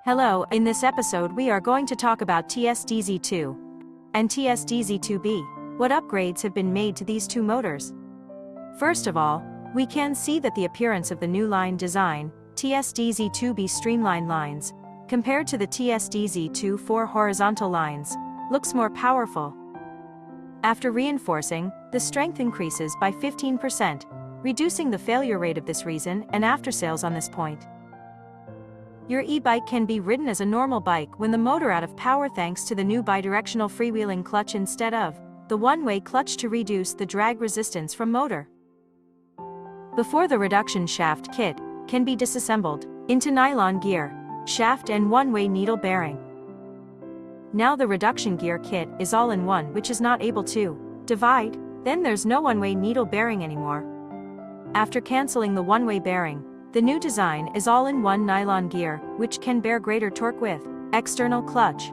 Hello, in this episode we are going to talk about TSDZ2 and TSDZ2B. What upgrades have been made to these two motors? First of all, we can see that the appearance of the new line design, TSDZ2B streamlined lines, compared to the TSDZ2 horizontal lines, looks more powerful. After reinforcing, the strength increases by 15%, reducing the failure rate of this reason and after-sales on this point. Your e-bike can be ridden as a normal bike when the motor out of power thanks to the new bidirectional freewheeling clutch instead of the one-way clutch to reduce the drag resistance from motor. Before the reduction shaft kit can be disassembled into nylon gear, shaft and one-way needle bearing. Now the reduction gear kit is all in one, which is not able to divide, then there's no one-way needle bearing anymore. After cancelling the one-way bearing, the new design is all-in-one nylon gear, which can bear greater torque with external clutch.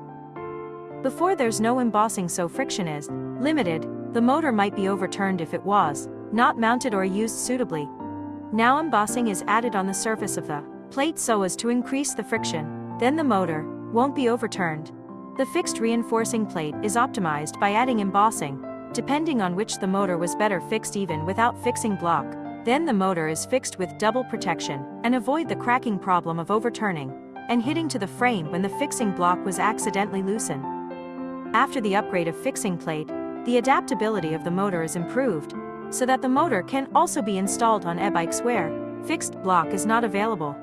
Before there's no embossing, so friction is limited. The motor might be overturned if it was not mounted or used suitably. Now embossing is added on the surface of the plate so as to increase the friction, then the motor won't be overturned. The fixed reinforcing plate is optimized by adding embossing, depending on which the motor was better fixed even without fixing block. Then the motor is fixed with double protection and avoid the cracking problem of overturning and hitting to the frame when the fixing block was accidentally loosened. After the upgrade of fixing plate, the adaptability of the motor is improved, so that the motor can also be installed on e-bikes where fixed block is not available.